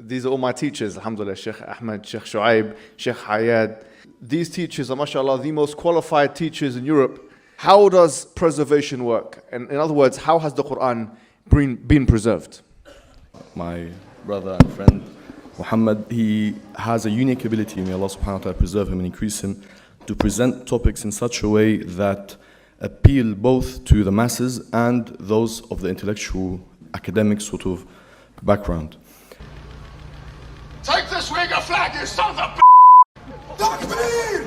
These are all my teachers, alhamdulillah, Sheikh Ahmed, Sheikh Shuaib, Sheikh Hayad. These teachers are, mashallah, the most qualified teachers in Europe. How does preservation work? And in other words, how has the Quran been preserved? My brother and friend, Mohammed, he has a unique ability, may Allah subhanahu wa ta'ala preserve him and increase him, to present topics in such a way that appeal both to the masses and those of the intellectual, academic sort of background. Take this Uyghur flag, you son of a Takbir!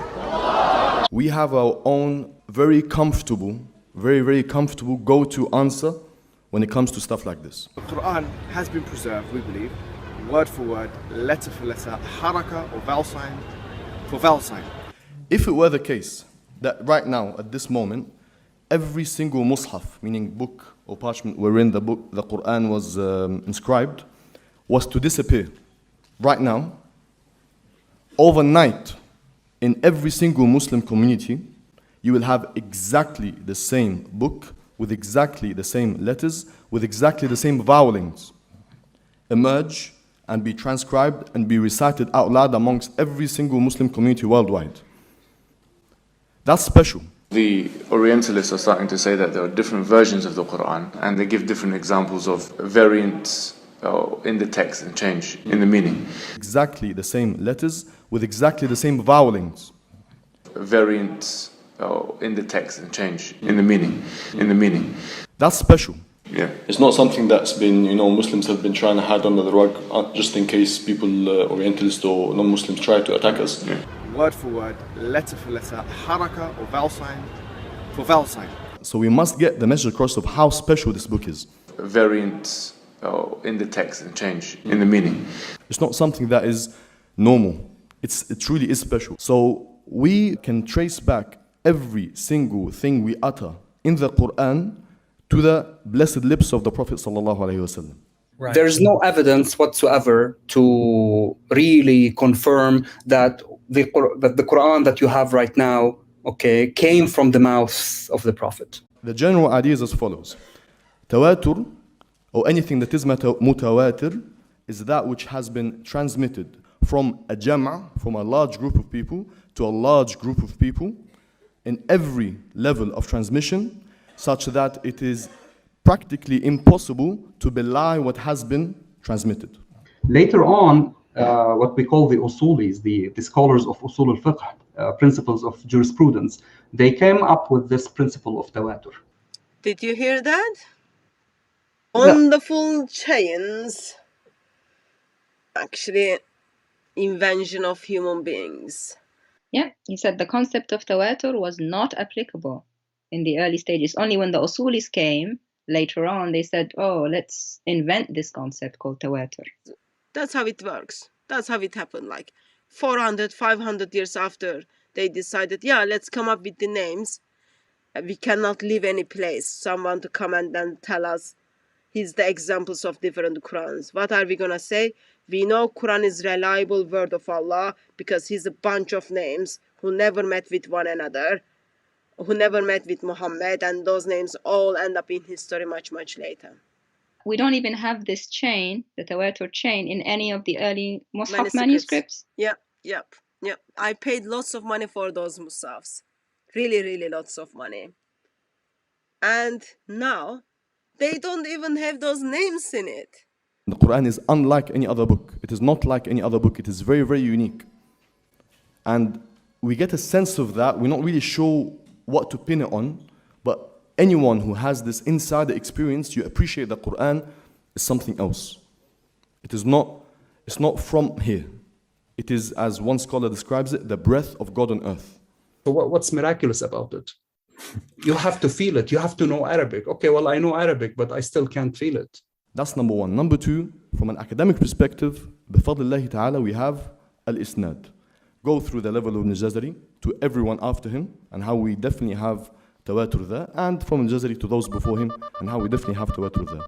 We have our own very comfortable go-to answer when it comes to stuff like this. The Quran has been preserved, we believe, word for word, letter for letter, haraka or vowel sign for vowel sign. If it were the case that right now, at this moment, every single mushaf, meaning book or parchment wherein the Quran was inscribed, was to disappear right now, overnight, in every single Muslim community, you will have exactly the same book with exactly the same letters, with exactly the same vowelings emerge and be transcribed and be recited out loud amongst every single Muslim community worldwide. That's special. The Orientalists are starting to say that there are different versions of the Quran, and they give different examples of variants in the text and change in the meaning. Exactly the same letters with exactly the same vowelings. Variants in the text and change in the meaning. That's special. Yeah. It's not something that's been, Muslims have been trying to hide under the rug just in case people, Orientalists or non-Muslims, try to attack us. Yeah. Word for word, letter for letter, haraka or vowel sign for vowel sign. So we must get the message across of how special this book is. Variants in the text and change in the meaning. It's not something that is normal. It truly is special. So we can trace back every single thing we utter in the Quran to the blessed lips of the Prophet sallallahu alaihi wasallam. Right. There's no evidence whatsoever to really confirm that the Quran that you have right now, came from the mouth of the Prophet. The general idea is as follows. Tawatur, or anything that is mutawatir, is that which has been transmitted from a jama', from a large group of people, to a large group of people, in every level of transmission, such that it is practically impossible to belie what has been transmitted. Later on, what we call the usulis, the scholars of usul al-fiqh, principles of jurisprudence, they came up with this principle of tawatur. Did you hear that? Wonderful chains. Actually, invention of human beings. Yeah, he said the concept of tawatur was not applicable in the early stages. Only when the usulis came, later on, they said, let's invent this concept called tawatur. That's how it works. That's how it happened. Like 400, 500 years after, they decided, let's come up with the names. We cannot leave any place. Someone to come and then tell us, here's the examples of different Qurans. What are we going to say? We know Quran is reliable word of Allah because he's a bunch of names who never met with one another, who never met with Mohammed, and those names all end up in history much, much later. We don't even have this chain, the tawatur chain, in any of the early mushaf manuscripts. Yep. I paid lots of money for those mushafs. Really, really lots of money. And now, they don't even have those names in it. The Quran is unlike any other book. It is not like any other book. It is very, very unique. And we get a sense of that. We're not really sure what to pin it on, but anyone who has this insider experience, you appreciate the Quran is something else. It's not from here. It is, as one scholar describes it, the breath of God on earth. So what's miraculous about it? You have to feel it. You have to know Arabic. Okay, well, I know Arabic, but I still can't feel it. That's number one. Number two, from an academic perspective, bifadlillahi ta'ala, we have al-isnad. Go through the level of al-Jazari to everyone after him, and how we definitely have tawatur there, and from al-Jazari to those before him, and how we definitely have tawatur there.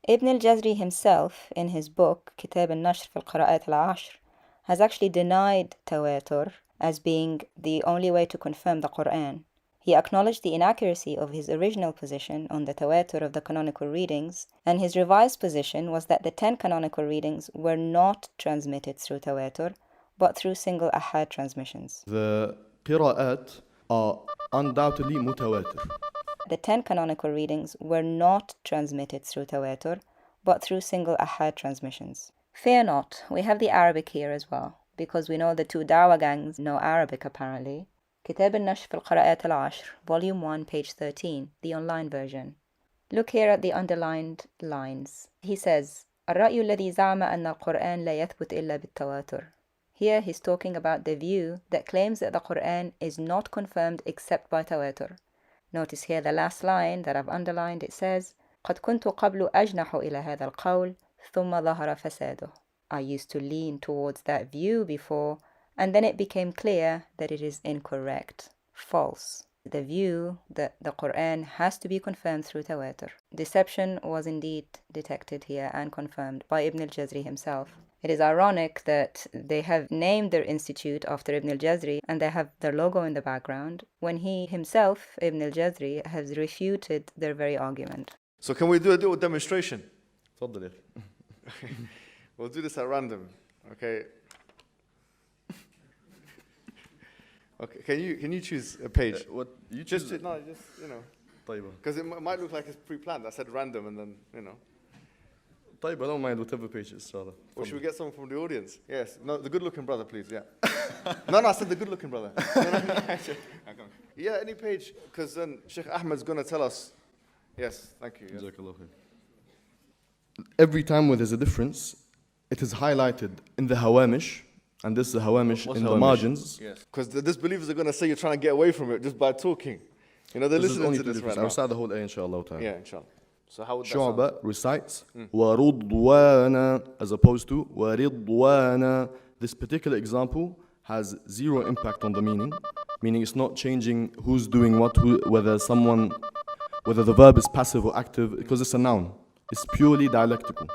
Ibn al-Jazari himself, in his book, Kitab al-Nashr fi al-Qira'at al-Ashr, has actually denied tawatur as being the only way to confirm the Quran. He acknowledged the inaccuracy of his original position on the tawatur of the canonical readings, and his revised position was that the 10 canonical readings were not transmitted through tawatur, but through single ahad transmissions. The qira'at are undoubtedly mutawatir. The 10 canonical readings were not transmitted through tawatur, but through single ahad transmissions. Fear not, we have the Arabic here as well, because we know the 2 Dawah gangs know Arabic apparently. Kitab al-Nashr fi al-Qira'at al-Ashr, Volume 1, page 13, the online version. Look here at the underlined lines. He says, الرأي الذي زعم أن القرآن لا يثبت إلا بالتواتر. Here he's talking about the view that claims that the Quran is not confirmed except by tawatur. Notice here the last line that I've underlined, it says, قد كنت قبل أجنح إلى هذا القول ثم ظهر فساده. I used to lean towards that view before, and then it became clear that it is incorrect, false. The view that the Quran has to be confirmed through tawatur. Deception was indeed detected here and confirmed by Ibn al-Jazri himself. It is ironic that they have named their institute after Ibn al-Jazri and they have their logo in the background, when he himself, Ibn al-Jazri, has refuted their very argument. So can we do a little demonstration? تفضل يا أخي. We'll do this at random, okay? Okay, can you choose a page? What you Just choose? you know, طيب. because it might look like it's pre-planned. I said random, and then you know. طيب, I don't mind whatever page it's rather. Or should we get someone from the audience? Yes. No, the good-looking brother, please. Yeah. no, I said the good-looking brother. No. Yeah, any page, because then Sheikh Ahmed's going to tell us. Yes, thank you. Yes. Jazakallah khair. Every time where there's a difference, it is highlighted in the hawamish, and this is the hawamish in the margins. Yes. Because the disbelievers are going to say you're trying to get away from it just by talking. You know, they're listening to this right now. I'll start the whole ayah, inshallah. Yeah, inshallah. So how would that Shu'ba sound? recites وَرُضْوَانَ as opposed to وَرِضْوَانَ. This particular example has zero impact on the meaning it's not changing who's doing what, whether the verb is passive or active, because it's a noun. It's purely dialectical.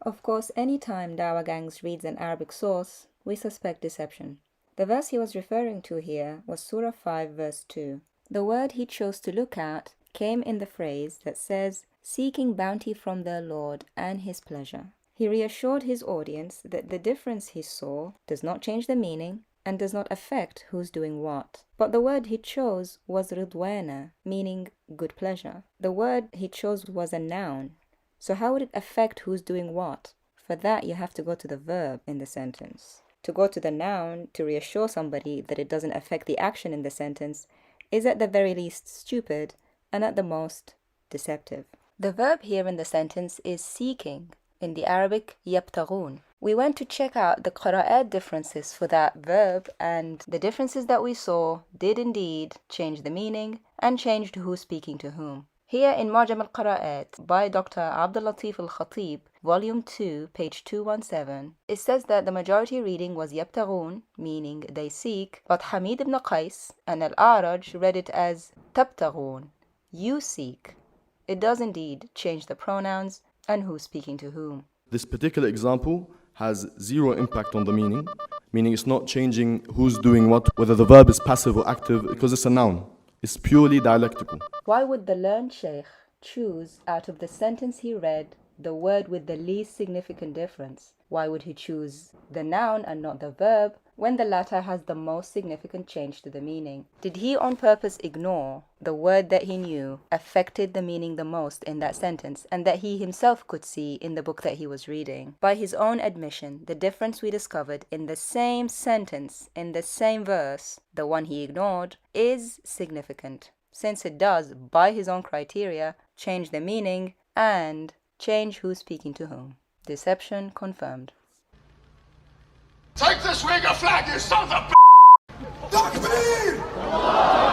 Of course, any time Dawah Gangs reads an Arabic source, we suspect deception. The verse he was referring to here was Surah 5, verse 2. The word he chose to look at came in the phrase that says, seeking bounty from their Lord and His pleasure. He reassured his audience that the difference he saw does not change the meaning and does not affect who's doing what. But the word he chose was ridwana, meaning good pleasure. The word he chose was a noun. So how would it affect who's doing what? For that you have to go to the verb in the sentence. To go to the noun to reassure somebody that it doesn't affect the action in the sentence is at the very least stupid and at the most deceptive. The verb here in the sentence is seeking. In the Arabic, يبتغون. We went to check out the qira'at differences for that verb, and the differences that we saw did indeed change the meaning and changed who's speaking to whom. Here in Mu'jam al-Qira'at by Dr. Abdul Latif al-Khatib, Volume 2, page 217, it says that the majority reading was يبتغون, meaning they seek, but Hamid ibn Qais and Al-A'raj read it as تبتغون, you seek. It does indeed change the pronouns and who's speaking to whom. This particular example has zero impact on the meaning it's not changing who's doing what, whether the verb is passive or active, because it's a noun. It's purely dialectical. Why would the learned sheikh choose out of the sentence he read the word with the least significant difference? Why would he choose the noun and not the verb when the latter has the most significant change to the meaning? Did he on purpose ignore the word that he knew affected the meaning the most in that sentence and that he himself could see in the book that he was reading? By his own admission, the difference we discovered in the same sentence, in the same verse, the one he ignored, is significant, since it does, by his own criteria, change the meaning and change who's speaking to whom. Deception confirmed. Take this ring of flag, you sons of b****! Takbir!